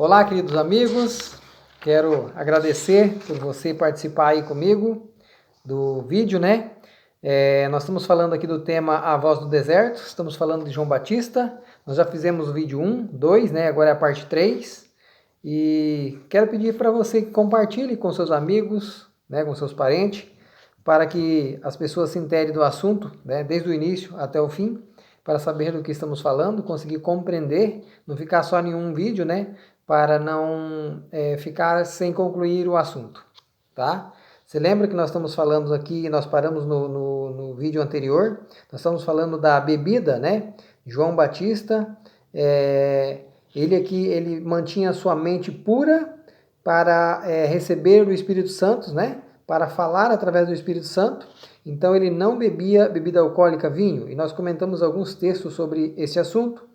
Olá, queridos amigos, quero agradecer por você participar aí comigo do vídeo, né? Nós estamos falando aqui do tema A Voz do Deserto, estamos falando de João Batista, nós já fizemos o vídeo 1, 2, né? Agora é a parte 3, e quero pedir para você que compartilhe com seus amigos, né? Com seus parentes, para que as pessoas se interem do assunto, né? Desde o início até o fim, para saber do que estamos falando, conseguir compreender, não ficar só em um vídeo, né? Para não ficar sem concluir o assunto, tá? Você lembra que nós estamos falando aqui, nós paramos no vídeo anterior, nós estamos falando da bebida, né? João Batista, ele mantinha sua mente pura para receber o Espírito Santo, né? Para falar através do Espírito Santo. Então ele não bebia bebida alcoólica, vinho, e nós comentamos alguns textos sobre esse assunto.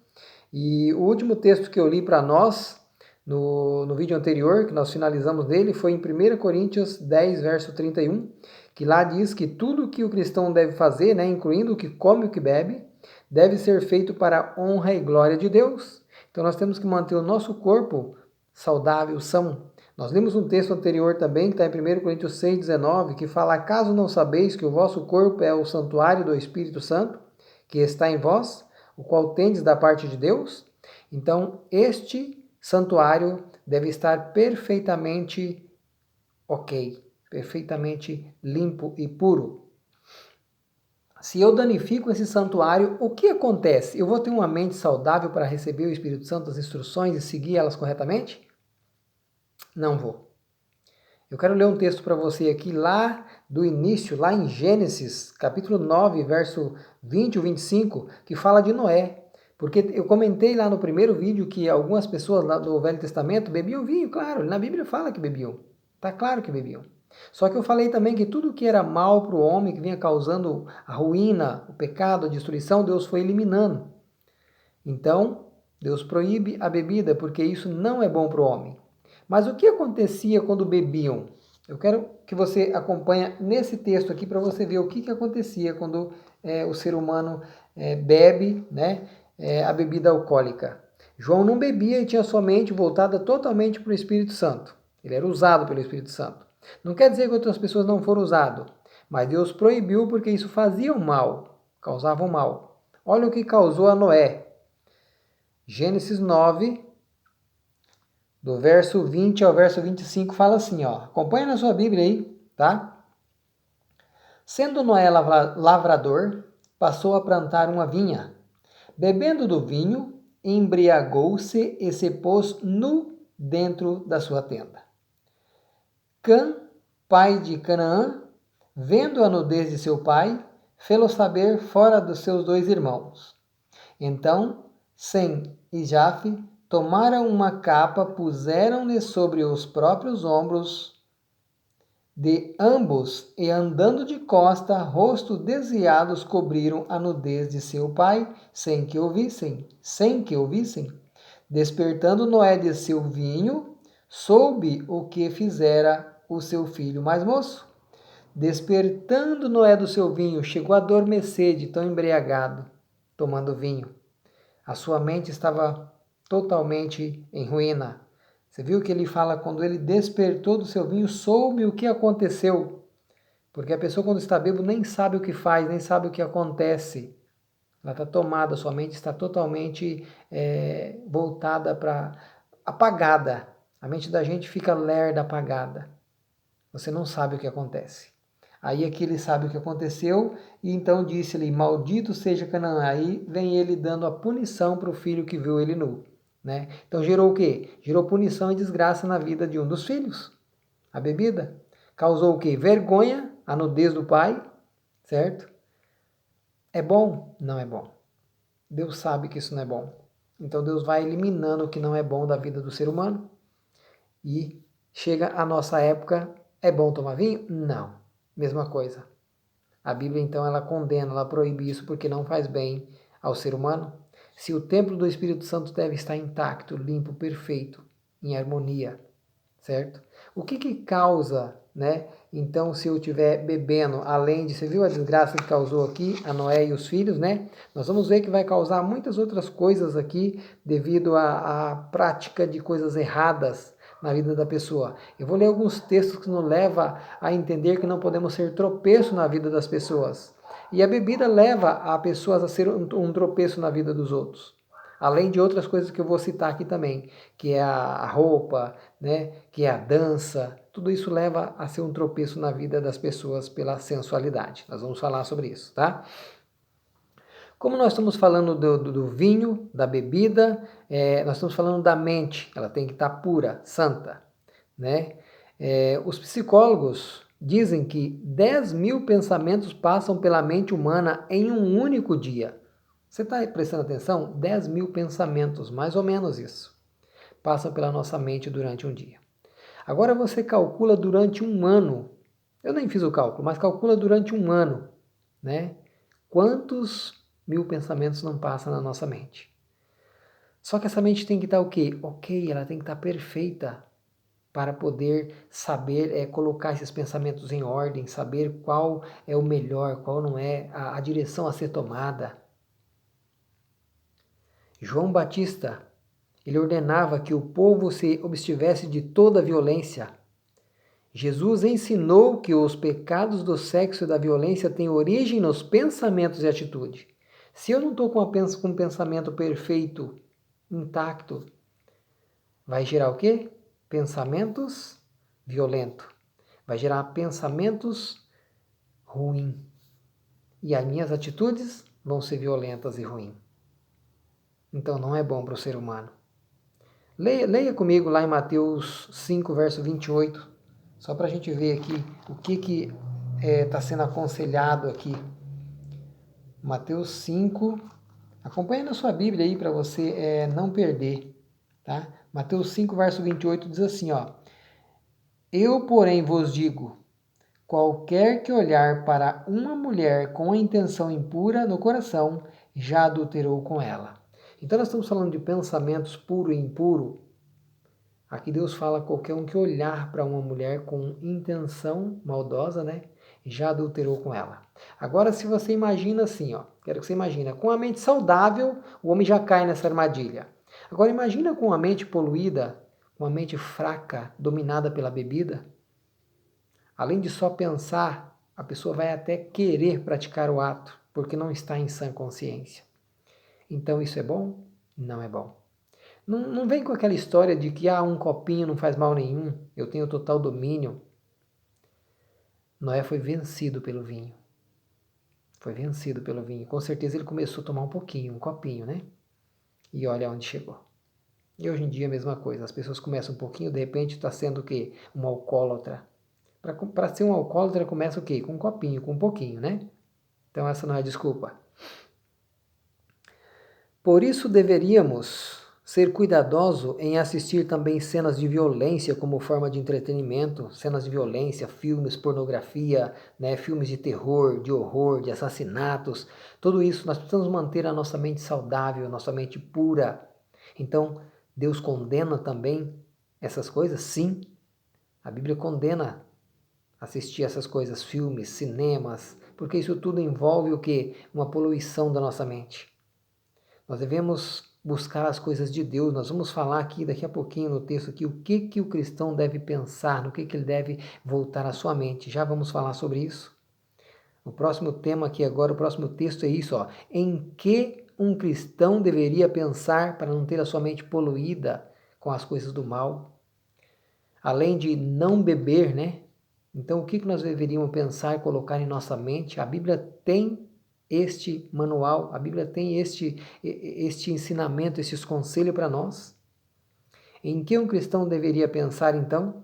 E o último texto que eu li para nós, no vídeo anterior, que nós finalizamos dele, foi em 1 Coríntios 10, verso 31, que lá diz que tudo que o cristão deve fazer, né, incluindo o que come e o que bebe, deve ser feito para a honra e glória de Deus. Então nós temos que manter o nosso corpo saudável, são. Nós lemos um texto anterior também, que está em 1 Coríntios 6, 19, que fala: acaso não sabeis que o vosso corpo é o santuário do Espírito Santo, que está em vós, o qual tendes da parte de Deus? Então, este santuário deve estar perfeitamente ok, perfeitamente limpo e puro. Se eu danifico esse santuário, o que acontece? Eu vou ter uma mente saudável para receber o Espírito Santo, as instruções e seguir elas corretamente? Não vou. Eu quero ler um texto para você aqui lá do início, lá em Gênesis, capítulo 9, verso 20 ou 25, que fala de Noé. Porque eu comentei lá no primeiro vídeo que algumas pessoas lá do Velho Testamento bebiam vinho, claro, na Bíblia fala que bebiam. Tá claro que bebiam. Só que eu falei também que tudo que era mal para o homem, que vinha causando a ruína, o pecado, a destruição, Deus foi eliminando. Então, Deus proíbe a bebida porque isso não é bom para o homem. Mas o que acontecia quando bebiam? Eu quero que você acompanhe nesse texto aqui para você ver o que acontecia quando o ser humano bebe, né, a bebida alcoólica. João não bebia e tinha sua mente voltada totalmente para o Espírito Santo. Ele era usado pelo Espírito Santo. Não quer dizer que outras pessoas não foram usadas, mas Deus proibiu porque isso fazia mal, causava mal. Olha o que causou a Noé. Gênesis 9, do verso 20 ao verso 25, fala assim, ó. Acompanha na sua Bíblia aí, tá? Sendo Noé lavrador, passou a plantar uma vinha. Bebendo do vinho, embriagou-se e se pôs nu dentro da sua tenda. Cã, pai de Canaã, vendo a nudez de seu pai, fê-lo saber fora dos seus 2 irmãos. Então, Sem e Jafe tomaram uma capa, puseram-lhe sobre os próprios ombros de ambos e, andando de costa, rosto desviados, cobriram a nudez de seu pai, sem que o vissem. Despertando Noé de seu vinho, soube o que fizera o seu filho mais moço. Despertando Noé do seu vinho, chegou a adormecer de tão embriagado, tomando vinho. A sua mente estava totalmente em ruína. Você viu que ele fala, quando ele despertou do seu vinho, soube o que aconteceu. Porque a pessoa, quando está bêbado, nem sabe o que faz, nem sabe o que acontece. Ela está tomada, sua mente está totalmente voltada para apagada. A mente da gente fica lerda, apagada. Você não sabe o que acontece. Aí aqui ele sabe o que aconteceu, e então disse-lhe: maldito seja Canaã. Aí vem ele dando a punição para o filho que viu ele nu. Né? Então gerou o quê? Gerou punição e desgraça na vida de um dos filhos. A bebida causou o quê? Vergonha, a nudez do pai, certo? É bom? Não é bom. Deus sabe que isso não é bom. Então Deus vai eliminando o que não é bom da vida do ser humano. E chega a nossa época, é bom tomar vinho? Não. Mesma coisa. A Bíblia, então, ela condena, ela proíbe isso porque não faz bem ao ser humano. Se o templo do Espírito Santo deve estar intacto, limpo, perfeito, em harmonia, certo? O que causa, né? Então, se eu estiver bebendo, além de, você viu a desgraça que causou aqui a Noé e os filhos, né? Nós vamos ver que vai causar muitas outras coisas aqui devido à prática de coisas erradas na vida da pessoa. Eu vou ler alguns textos que nos levam a entender que não podemos ser tropeço na vida das pessoas. E a bebida leva a pessoas a ser um tropeço na vida dos outros. Além de outras coisas que eu vou citar aqui também, que é a roupa, né, que é a dança, tudo isso leva a ser um tropeço na vida das pessoas pela sensualidade. Nós vamos falar sobre isso, tá? Como nós estamos falando do vinho, da bebida, nós estamos falando da mente, ela tem que estar pura, santa, né? Os psicólogos dizem que 10.000 pensamentos passam pela mente humana em um único dia. Você está prestando atenção? 10.000 pensamentos, mais ou menos isso, passam pela nossa mente durante um dia. Agora você calcula durante um ano, eu nem fiz o cálculo, mas calcula durante um ano, né? Quantos mil pensamentos não passam na nossa mente? Só que essa mente tem que estar o quê? Ok, ela tem que estar perfeita para poder saber colocar esses pensamentos em ordem, saber qual é o melhor, qual não é a direção a ser tomada. João Batista, ele ordenava que o povo se abstivesse de toda violência. Jesus ensinou que os pecados do sexo e da violência têm origem nos pensamentos e atitude. Se eu não estou com um pensamento perfeito, intacto, vai gerar o quê? Pensamentos violentos. Vai gerar pensamentos ruins. E as minhas atitudes vão ser violentas e ruins. Então não é bom para o ser humano. Leia comigo lá em Mateus 5, verso 28, só para a gente ver aqui o que está sendo aconselhado aqui. Mateus 5, acompanhe na sua Bíblia aí para você não perder. Tá? Mateus 5, verso 28 diz assim, ó: Eu, porém, vos digo, qualquer que olhar para uma mulher com a intenção impura no coração, já adulterou com ela. Então nós estamos falando de pensamentos puro e impuro. Aqui Deus fala qualquer um que olhar para uma mulher com intenção maldosa, né, já adulterou com ela. Agora, se você imagina assim, ó, quero que você imagine, com a mente saudável, o homem já cai nessa armadilha. Agora imagina com a mente poluída, com a mente fraca, dominada pela bebida. Além de só pensar, a pessoa vai até querer praticar o ato, porque não está em sã consciência. Então isso é bom? Não é bom. Não vem com aquela história de que um copinho não faz mal nenhum, eu tenho total domínio. Noé foi vencido pelo vinho. Foi vencido pelo vinho. Com certeza ele começou a tomar um pouquinho, um copinho, né? E olha onde chegou. E hoje em dia a mesma coisa. As pessoas começam um pouquinho, de repente está sendo o quê? Um alcoólatra. Para ser um alcoólatra começa o quê? Com um copinho, com um pouquinho, né? Então essa não é desculpa. Por isso deveríamos ser cuidadoso em assistir também cenas de violência como forma de entretenimento, cenas de violência, filmes, pornografia, né, filmes de terror, de horror, de assassinatos, tudo isso nós precisamos manter a nossa mente saudável, a nossa mente pura. Então, Deus condena também essas coisas? Sim, a Bíblia condena assistir essas coisas, filmes, cinemas, porque isso tudo envolve o quê? Uma poluição da nossa mente. Nós devemos buscar as coisas de Deus. Nós vamos falar aqui daqui a pouquinho no texto aqui o que o cristão deve pensar, no que ele deve voltar a sua mente. Já vamos falar sobre isso. O próximo tema aqui agora, o próximo texto é isso, ó. Em que um cristão deveria pensar para não ter a sua mente poluída com as coisas do mal? Além de não beber, né? Então o que nós deveríamos pensar e colocar em nossa mente? A Bíblia tem este manual, a Bíblia tem este ensinamento, esses conselhos para nós. Em que um cristão deveria pensar então?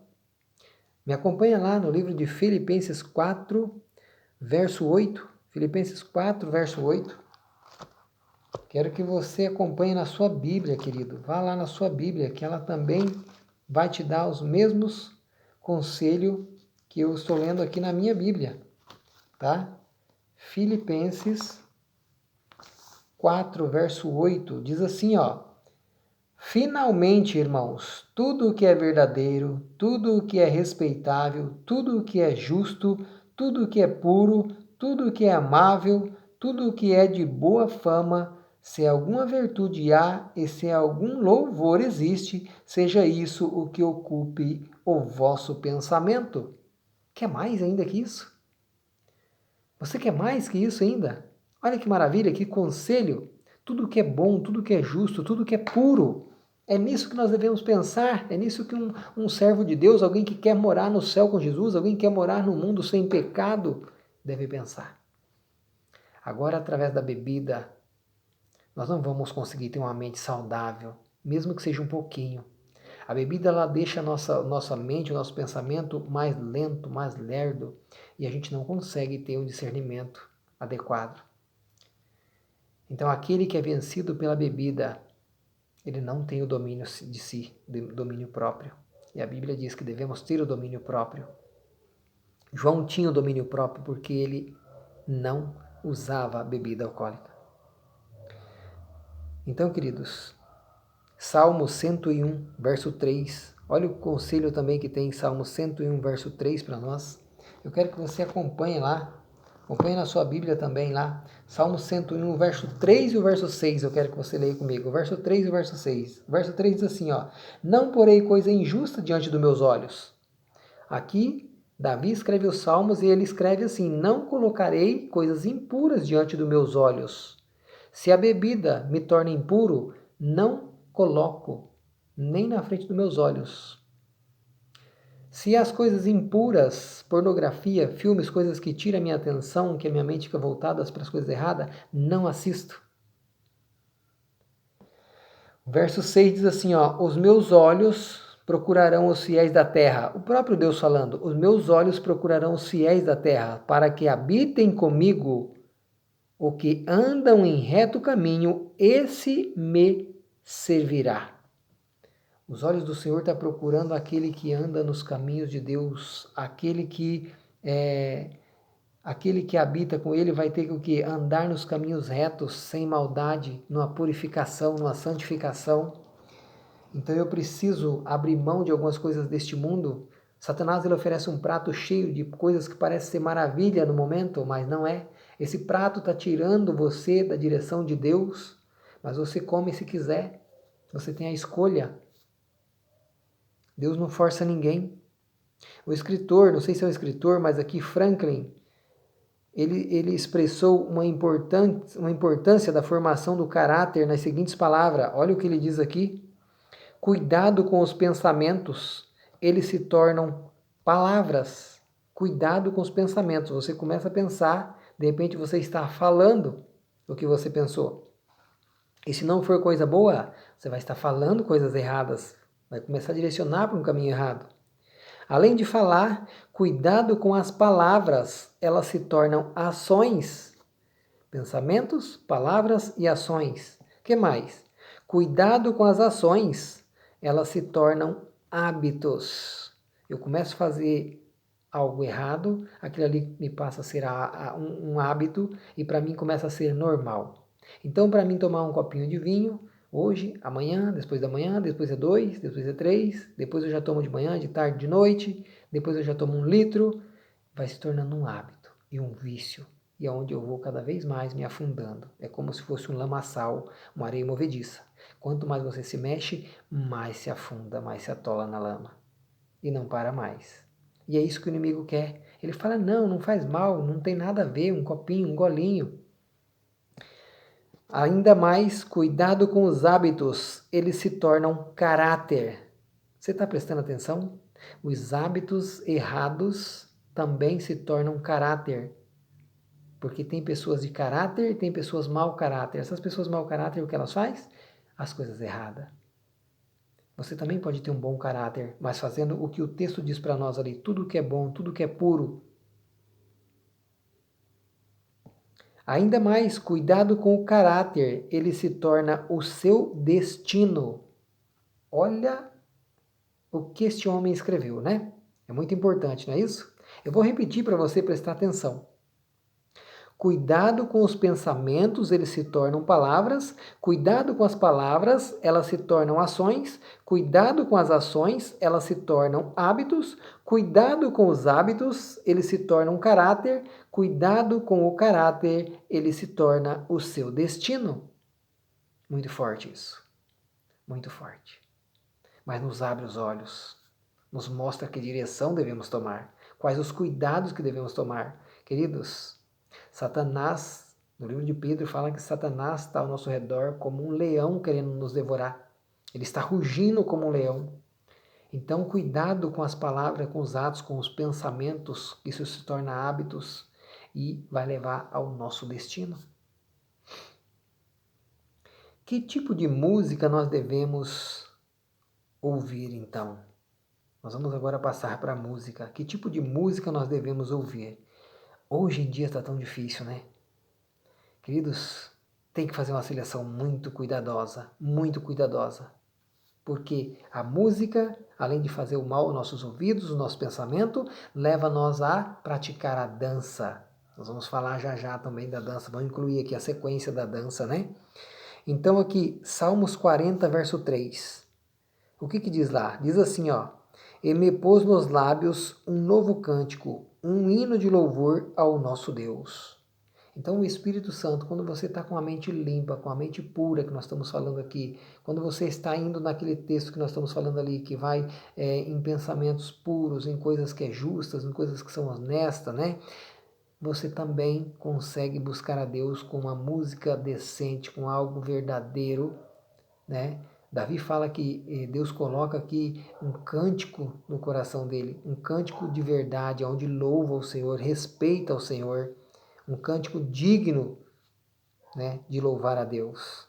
Me acompanha lá no livro de Filipenses 4, verso 8. Filipenses 4, verso 8. Quero que você acompanhe na sua Bíblia, querido. Vá lá na sua Bíblia, que ela também vai te dar os mesmos conselhos que eu estou lendo aqui na minha Bíblia, tá? Filipenses 4, verso 8, diz assim, ó: Finalmente, irmãos, tudo o que é verdadeiro, tudo o que é respeitável, tudo o que é justo, tudo o que é puro, tudo o que é amável, tudo o que é de boa fama, se alguma virtude há e se algum louvor existe, seja isso o que ocupe o vosso pensamento. Quer mais ainda que isso? Você quer mais que isso ainda? Olha que maravilha, que conselho! Tudo que é bom, tudo que é justo, tudo que é puro. É nisso que nós devemos pensar, é nisso que um servo de Deus, alguém que quer morar no céu com Jesus, alguém que quer morar no mundo sem pecado, deve pensar. Agora, através da bebida, nós não vamos conseguir ter uma mente saudável, mesmo que seja um pouquinho. A bebida ela deixa a nossa mente, o nosso pensamento mais lento, mais lerdo, e a gente não consegue ter um discernimento adequado. Então, aquele que é vencido pela bebida, ele não tem o domínio de si, domínio próprio. E a Bíblia diz que devemos ter o domínio próprio. João tinha o domínio próprio porque ele não usava bebida alcoólica. Então, queridos, Salmo 101, verso 3. Olha o conselho também que tem em Salmo 101, verso 3 para nós. Eu quero que você acompanhe lá. Acompanhe na sua Bíblia também lá. Salmo 101, verso 3 e o verso 6. Eu quero que você leia comigo. O verso 3 e o verso 6. O verso 3 diz assim, ó. Não porei coisa injusta diante dos meus olhos. Aqui, Davi escreve os Salmos e ele escreve assim. Não colocarei coisas impuras diante dos meus olhos. Se a bebida me torna impuro, não coloco nem na frente dos meus olhos. Se as coisas impuras, pornografia, filmes, coisas que tiram a minha atenção, que a minha mente fica voltada para as coisas erradas, não assisto. O verso 6 diz assim, ó, os meus olhos procurarão os fiéis da terra. O próprio Deus falando, os meus olhos procurarão os fiéis da terra, para que habitem comigo o que andam em reto caminho, esse me servirá. Os olhos do Senhor estão procurando aquele que anda nos caminhos de Deus, aquele que habita com ele vai ter que andar nos caminhos retos, sem maldade, numa purificação, numa santificação. Então eu preciso abrir mão de algumas coisas deste mundo. Satanás ele oferece um prato cheio de coisas que parecem ser maravilha no momento, mas não é. Esse prato está tirando você da direção de Deus, mas você come se quiser. Você tem a escolha. Deus não força ninguém. O escritor, não sei se é um escritor, mas aqui Franklin, ele expressou uma importância da formação do caráter nas seguintes palavras. Olha o que ele diz aqui. Cuidado com os pensamentos, eles se tornam palavras. Cuidado com os pensamentos. Você começa a pensar, de repente você está falando o que você pensou. E se não for coisa boa, você vai estar falando coisas erradas. Vai começar a direcionar para um caminho errado. Além de falar, cuidado com as palavras, elas se tornam ações. Pensamentos, palavras e ações. O que mais? Cuidado com as ações, elas se tornam hábitos. Eu começo a fazer algo errado, aquilo ali me passa a ser um hábito e para mim começa a ser normal. Então, para mim tomar um copinho de vinho, hoje, amanhã, depois é 2, depois é 3, depois eu já tomo de manhã, de tarde, de noite, depois eu já tomo 1 litro, vai se tornando um hábito e um vício. E é onde eu vou cada vez mais me afundando. É como se fosse um lamaçal, uma areia movediça. Quanto mais você se mexe, mais se afunda, mais se atola na lama. E não para mais. E é isso que o inimigo quer. Ele fala, não faz mal, não tem nada a ver, um copinho, um golinho. Ainda mais, cuidado com os hábitos, eles se tornam caráter. Você está prestando atenção? Os hábitos errados também se tornam caráter. Porque tem pessoas de caráter e tem pessoas mau caráter. Essas pessoas mau caráter, o que elas fazem? As coisas erradas. Você também pode ter um bom caráter, mas fazendo o que o texto diz para nós ali, tudo que é bom, tudo que é puro. Ainda mais, cuidado com o caráter, ele se torna o seu destino. Olha o que este homem escreveu, né? É muito importante, não é isso? Eu vou repetir para você prestar atenção. Cuidado com os pensamentos, eles se tornam palavras. Cuidado com as palavras, elas se tornam ações. Cuidado com as ações, elas se tornam hábitos. Cuidado com os hábitos, eles se tornam caráter. Cuidado com o caráter, ele se torna o seu destino. Muito forte isso. Muito forte. Mas nos abre os olhos. Nos mostra que direção devemos tomar. Quais os cuidados que devemos tomar. Queridos, Satanás, no livro de Pedro, fala que Satanás está ao nosso redor como um leão querendo nos devorar. Ele está rugindo como um leão. Então, cuidado com as palavras, com os atos, com os pensamentos, que isso se torna hábitos e vai levar ao nosso destino. Que tipo de música nós devemos ouvir, então? Nós vamos agora passar para a música. Que tipo de música nós devemos ouvir? Hoje em dia está tão difícil, né? Queridos, tem que fazer uma seleção muito cuidadosa, porque a música, além de fazer o mal aos nossos ouvidos, o nosso pensamento, leva nós a praticar a dança. Nós vamos falar já já também da dança, vamos incluir aqui a sequência da dança, né? Então aqui, Salmos 40, verso 3. O que diz lá? Diz assim, ó: E me pôs nos lábios um novo cântico, um hino de louvor ao nosso Deus. Então o Espírito Santo, quando você está com a mente limpa, com a mente pura que nós estamos falando aqui, quando você está indo naquele texto que nós estamos falando ali, que vai em pensamentos puros, em coisas que é justas, em coisas que são honestas, né? Você também consegue buscar a Deus com uma música decente, com algo verdadeiro, né? Davi fala que Deus coloca aqui um cântico no coração dele, um cântico de verdade, onde louva o Senhor, respeita o Senhor, um cântico digno, né, de louvar a Deus.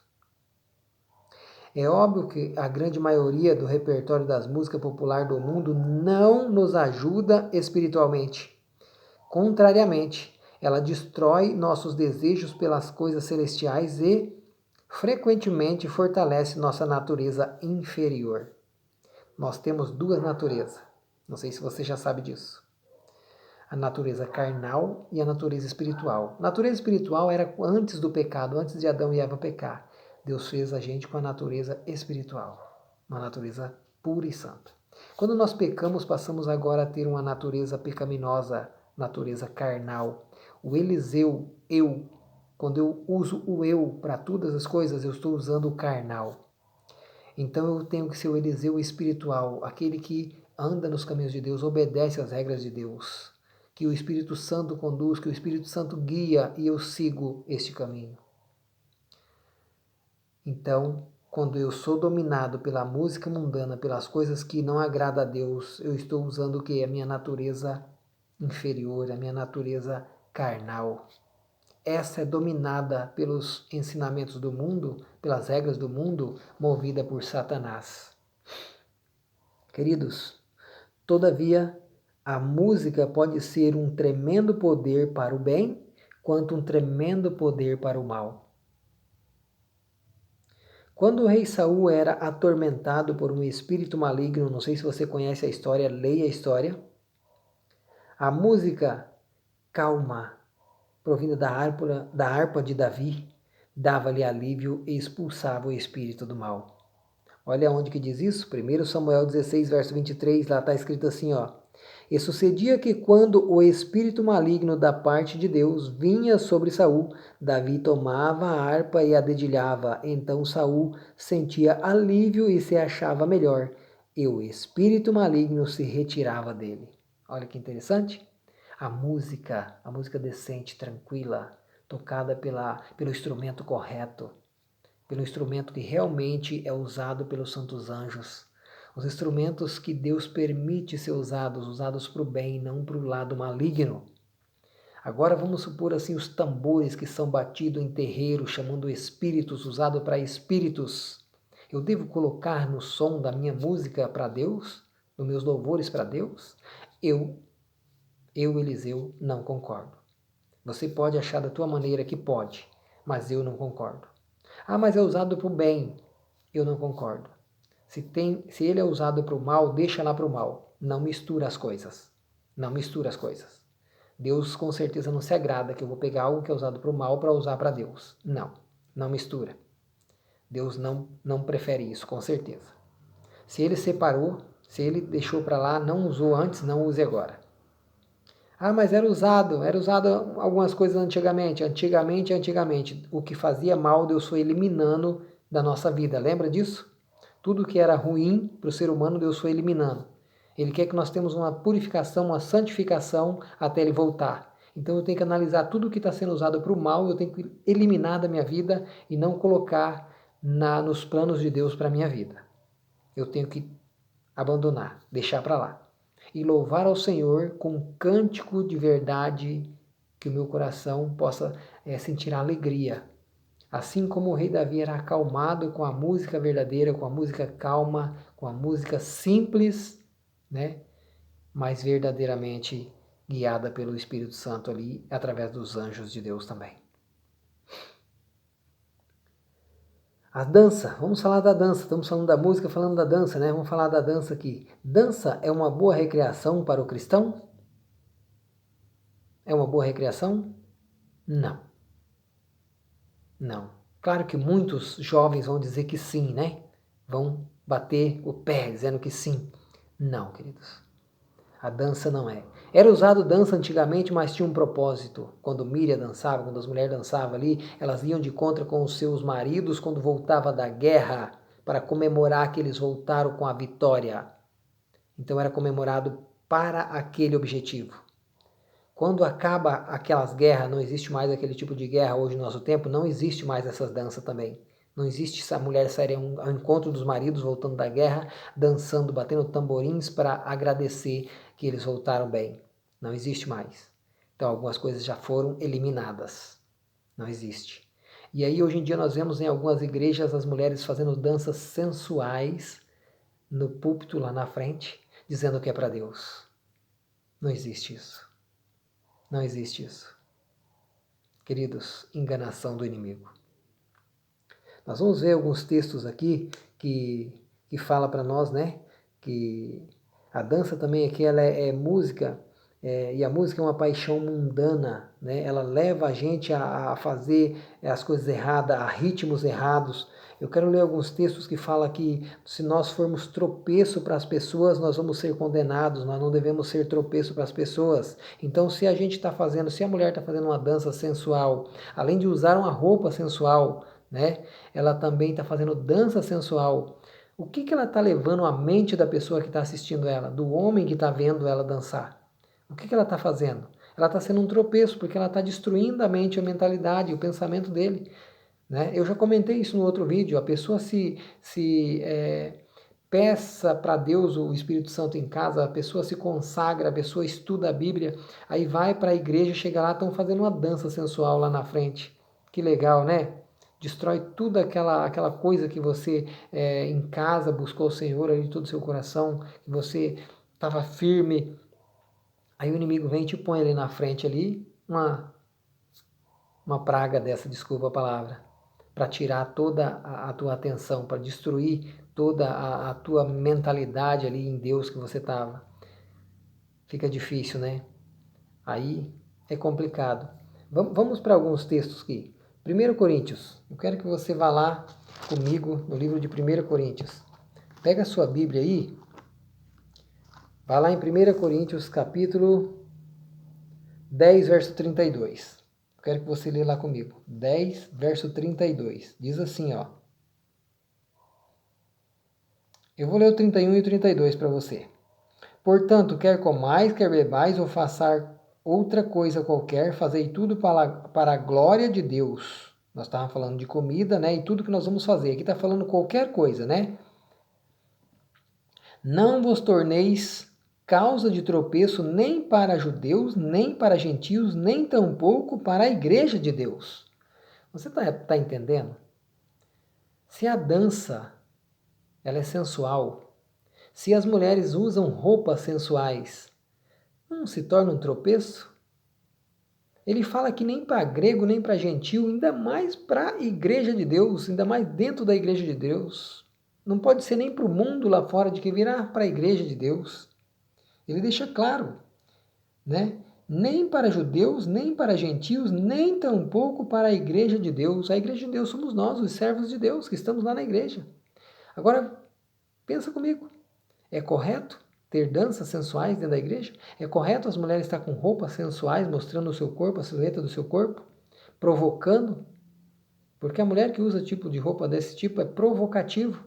É óbvio que a grande maioria do repertório das músicas populares do mundo não nos ajuda espiritualmente. Contrariamente, ela destrói nossos desejos pelas coisas celestiais e frequentemente fortalece nossa natureza inferior. Nós temos duas naturezas. Não sei se você já sabe disso. A natureza carnal e a natureza espiritual. A natureza espiritual era antes do pecado, antes de Adão e Eva pecar. Deus fez a gente com a natureza espiritual, uma natureza pura e santa. Quando nós pecamos, passamos agora a ter uma natureza pecaminosa, natureza carnal. O Eliseu, eu, quando eu uso o eu para todas as coisas, eu estou usando o carnal. Então eu tenho que ser o Eliseu espiritual, aquele que anda nos caminhos de Deus, obedece às regras de Deus, que o Espírito Santo conduz, que o Espírito Santo guia e eu sigo este caminho. Então, quando eu sou dominado pela música mundana, pelas coisas que não agradam a Deus, eu estou usando o quê? A minha natureza inferior, a minha natureza carnal. Essa é dominada pelos ensinamentos do mundo, pelas regras do mundo, movida por Satanás. Queridos, todavia, a música pode ser um tremendo poder para o bem, quanto um tremendo poder para o mal. Quando o rei Saul era atormentado por um espírito maligno, não sei se você conhece a história, leia a história. A música calma, provinda da harpa de Davi, dava-lhe alívio e expulsava o espírito do mal. Olha onde que diz isso, 1 Samuel 16, verso 23, lá está escrito assim, ó: E sucedia que quando o espírito maligno da parte de Deus vinha sobre Saul, Davi tomava a harpa e a dedilhava. Então Saul sentia alívio e se achava melhor, e o espírito maligno se retirava dele. Olha que interessante. A música decente, tranquila, tocada pelo instrumento correto, pelo instrumento que realmente é usado pelos santos anjos. Os instrumentos que Deus permite ser usados para o bem, não para o lado maligno. Agora vamos supor assim os tambores que são batidos em terreiro, chamando espíritos, usado para espíritos. Eu devo colocar no som da minha música para Deus, nos meus louvores para Deus? Eu, Eliseu, não concordo. Você pode achar da tua maneira que pode, mas eu não concordo. Ah, mas é usado para o bem. Eu não concordo. Se ele é usado para o mal, deixa lá para o mal. Não mistura as coisas. Não mistura as coisas. Deus com certeza não se agrada que eu vou pegar algo que é usado para o mal para usar para Deus. Não, não mistura. Deus não prefere isso, com certeza. Se ele separou, se ele deixou para lá, não usou antes, não use agora. Ah, mas era usado algumas coisas antigamente. Antigamente. O que fazia mal, Deus foi eliminando da nossa vida. Lembra disso? Tudo que era ruim para o ser humano, Deus foi eliminando. Ele quer que nós tenhamos uma purificação, uma santificação até ele voltar. Então eu tenho que analisar tudo que está sendo usado para o mal, eu tenho que eliminar da minha vida e não colocar nos planos de Deus para a minha vida. Eu tenho que abandonar, deixar para lá. E louvar ao Senhor com um cântico de verdade, que o meu coração possa sentir alegria. Assim como o rei Davi era acalmado com a música verdadeira, com a música calma, com a música simples, né? Mas verdadeiramente guiada pelo Espírito Santo ali, através dos anjos de Deus também. A dança, vamos falar da dança, estamos falando da música, falando da dança, né? Vamos falar da dança aqui. Dança é uma boa recreação para o cristão? É uma boa recreação? Não. Não. Claro que muitos jovens vão dizer que sim, né? Vão bater o pé dizendo que sim. Não, queridos. A dança não é. Era usado dança antigamente, mas tinha um propósito. Quando Miriam dançava, quando as mulheres dançavam ali, elas iam de encontro com os seus maridos quando voltava da guerra, para comemorar que eles voltaram com a vitória. Então era comemorado para aquele objetivo. Quando acaba aquelas guerras, não existe mais aquele tipo de guerra hoje no nosso tempo, não existe mais essas danças também. Não existe essa mulher sair ao encontro dos maridos voltando da guerra, dançando, batendo tamborins para agradecer que eles voltaram bem. Não existe mais. Então algumas coisas já foram eliminadas. Não existe. E aí hoje em dia nós vemos em algumas igrejas as mulheres fazendo danças sensuais no púlpito lá na frente, dizendo que é para Deus. Não existe isso. Não existe isso. Queridos, enganação do inimigo. Nós vamos ver alguns textos aqui que fala para nós, né, que a dança também aqui ela é música, e a música é uma paixão mundana, né? Ela leva a gente a fazer as coisas erradas, a ritmos errados. Eu quero ler alguns textos que falam que se nós formos tropeço para as pessoas, nós vamos ser condenados, nós não devemos ser tropeço para as pessoas. Então, se a gente está fazendo, se a mulher está fazendo uma dança sensual, além de usar uma roupa sensual, né, ela também está fazendo dança sensual. O que ela está levando à mente da pessoa que está assistindo ela, do homem que está vendo ela dançar? O que ela está fazendo? Ela está sendo um tropeço, porque ela está destruindo a mente, a mentalidade, o pensamento dele. Né? Eu já comentei isso no outro vídeo. A pessoa peça para Deus o Espírito Santo em casa, a pessoa se consagra, a pessoa estuda a Bíblia, aí vai para a igreja, chega lá, estão fazendo uma dança sensual lá na frente. Que legal, né? Destrói tudo aquela coisa que você em casa buscou o Senhor ali de todo o seu coração, que você estava firme. Aí o inimigo vem e te põe ali na frente ali, uma praga dessa, desculpa a palavra, para tirar toda a tua atenção, para destruir toda a tua mentalidade ali em Deus que você estava. Fica difícil, né? Aí é complicado. Vamos para alguns textos aqui. 1 Coríntios. Eu quero que você vá lá comigo no livro de 1 Coríntios. Pega a sua Bíblia aí. Vá lá em 1 Coríntios, capítulo 10, verso 32. Eu quero que você lê lá comigo. 10, verso 32. Diz assim, ó. Eu vou ler o 31 e o 32 para você. Portanto, quer comais, quer bebais, ou façar outra coisa qualquer, fazei tudo para a glória de Deus. Nós estávamos falando de comida, né? E tudo que nós vamos fazer. Aqui está falando qualquer coisa, né? Não vos torneis causa de tropeço nem para judeus, nem para gentios, nem tampouco para a igreja de Deus. Você está entendendo? Se a dança ela é sensual, se as mulheres usam roupas sensuais, não se torna um tropeço? Ele fala que nem para grego, nem para gentil, ainda mais para a igreja de Deus, ainda mais dentro da igreja de Deus. Não pode ser nem para o mundo lá fora de que virá para a igreja de Deus. Ele deixa claro, né? nem para judeus, nem para gentios, nem tampouco para a igreja de Deus. A igreja de Deus somos nós, os servos de Deus, que estamos lá na igreja. Agora, pensa comigo. É correto ter danças sensuais dentro da igreja? É correto as mulheres estar com roupas sensuais, mostrando o seu corpo, a silhueta do seu corpo, provocando? Porque a mulher que usa tipo de roupa desse tipo é provocativo.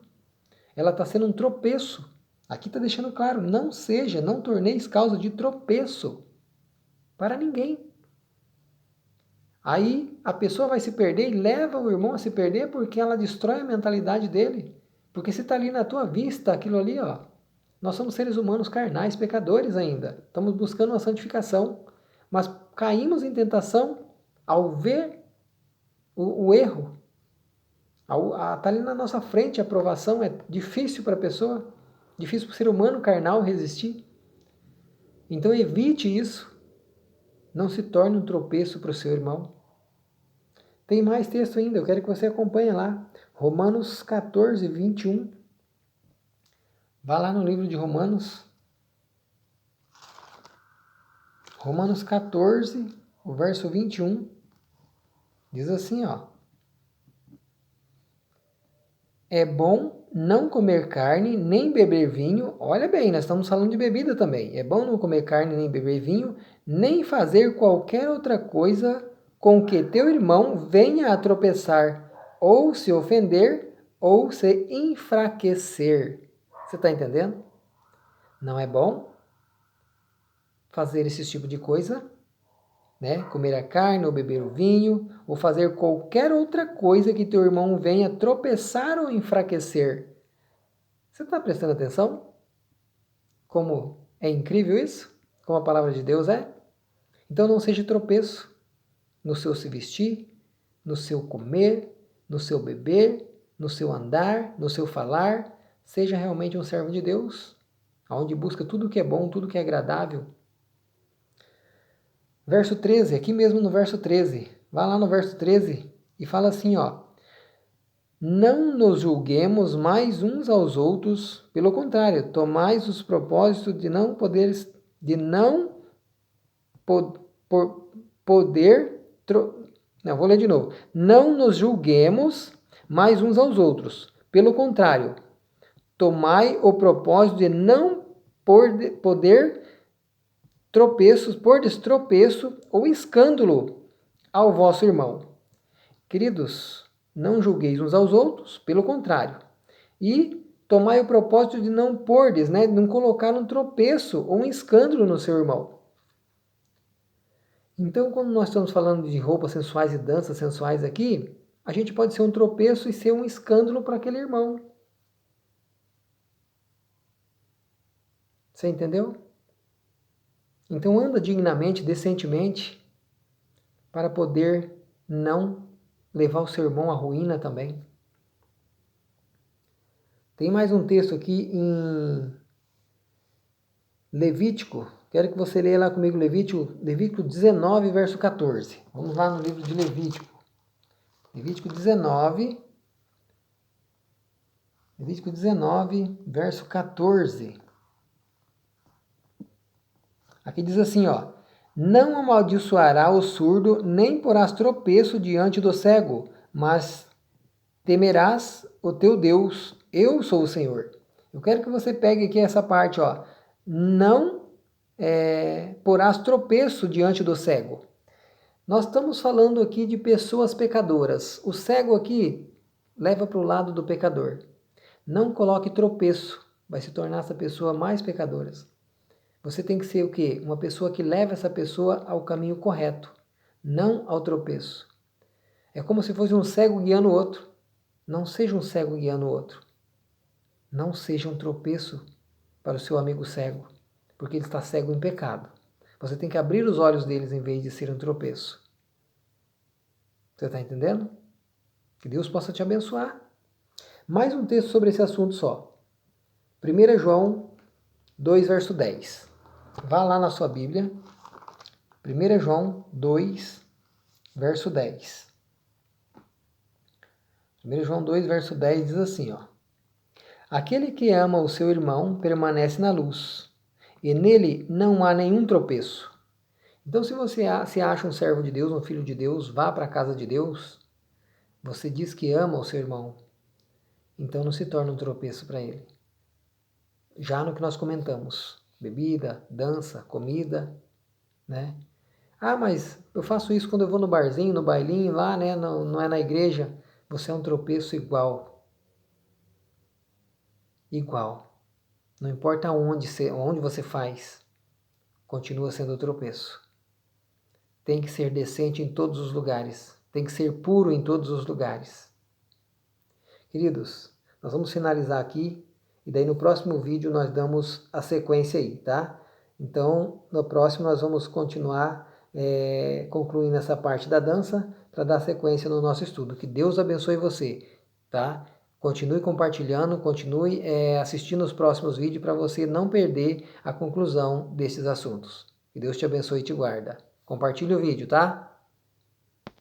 Ela está sendo um tropeço. Aqui está deixando claro, não torneis causa de tropeço para ninguém. Aí a pessoa vai se perder e leva o irmão a se perder porque ela destrói a mentalidade dele. Porque se está ali na tua vista, aquilo ali, ó, nós somos seres humanos carnais, pecadores ainda. Estamos buscando uma santificação. Mas caímos em tentação ao ver o erro. Está ali na nossa frente a aprovação. É difícil para a pessoa, difícil para o ser humano carnal resistir. Então evite isso. Não se torne um tropeço para o seu irmão. Tem mais texto ainda, eu quero que você acompanhe lá. Romanos 14, 21. Vá lá no livro de Romanos. Romanos 14, o verso 21. Diz assim, ó. É bom não comer carne, nem beber vinho. Olha bem, nós estamos falando de bebida também. É bom não comer carne, nem beber vinho, nem fazer qualquer outra coisa com que teu irmão venha a tropeçar, ou se ofender, ou se enfraquecer. Você está entendendo? Não é bom fazer esse tipo de coisa, né? Comer a carne ou beber o vinho, ou fazer qualquer outra coisa que teu irmão venha tropeçar ou enfraquecer. Você está prestando atenção? Como é incrível isso? Como a palavra de Deus é? Então não seja tropeço no seu se vestir, no seu comer, no seu beber, no seu andar, no seu falar. Seja realmente um servo de Deus, onde busca tudo que é bom, tudo que é agradável. Verso 13, aqui mesmo no verso 13. Vai lá no verso 13 e fala assim, ó. Não nos julguemos mais uns aos outros, pelo contrário, tomais os propósitos de não poderes, de não poder, não, vou ler de novo. Não nos julguemos mais uns aos outros, pelo contrário, tomai o propósito de não poder tropeços, por destropeço ou escândalo ao vosso irmão. Queridos, não julgueis uns aos outros, pelo contrário. E tomai o propósito de não pordes, né, de não colocar um tropeço ou um escândalo no seu irmão. Então, quando nós estamos falando de roupas sensuais e danças sensuais aqui, a gente pode ser um tropeço e ser um escândalo para aquele irmão. Você entendeu? Então anda dignamente, decentemente, para poder não levar o seu irmão à ruína também. Tem mais um texto aqui em Levítico. Quero que você leia lá comigo Levítico 19, verso 14. Vamos lá no livro de Levítico. Levítico 19, verso 14. Aqui diz assim, ó. Não amaldiçoará o surdo, nem porás tropeço diante do cego, mas temerás o teu Deus. Eu sou o Senhor. Eu quero que você pegue aqui essa parte, ó. Não porás tropeço diante do cego. Nós estamos falando aqui de pessoas pecadoras. O cego aqui leva para o lado do pecador. Não coloque tropeço, vai se tornar essa pessoa mais pecadora. Você tem que ser o quê? Uma pessoa que leva essa pessoa ao caminho correto, não ao tropeço. É como se fosse um cego guiando o outro. Não seja um cego guiando o outro. Não seja um tropeço para o seu amigo cego, porque ele está cego em pecado. Você tem que abrir os olhos deles em vez de ser um tropeço. Você está entendendo? Que Deus possa te abençoar. Mais um texto sobre esse assunto só. 1 João 2, verso 10. Vá lá na sua Bíblia. 1 João 2, verso 10. 1 João 2, verso 10 diz assim, ó. Aquele que ama o seu irmão permanece na luz, e nele não há nenhum tropeço. Então, se você se acha um servo de Deus, um filho de Deus, vá para a casa de Deus, você diz que ama o seu irmão, então não se torna um tropeço para ele. Já no que nós comentamos, bebida, dança, comida, né? Ah, mas eu faço isso quando eu vou no barzinho, no bailinho lá, né? Não é na igreja. Você é um tropeço igual. Igual. Não importa onde você faz, continua sendo tropeço. Tem que ser decente em todos os lugares. Tem que ser puro em todos os lugares. Queridos, nós vamos finalizar aqui e daí no próximo vídeo nós damos a sequência aí, tá? Então, no próximo nós vamos continuar concluindo essa parte da dança para dar sequência no nosso estudo. Que Deus abençoe você, tá? Continue compartilhando, continue assistindo os próximos vídeos para você não perder a conclusão desses assuntos. Que Deus te abençoe e te guarda. Compartilhe o vídeo, tá?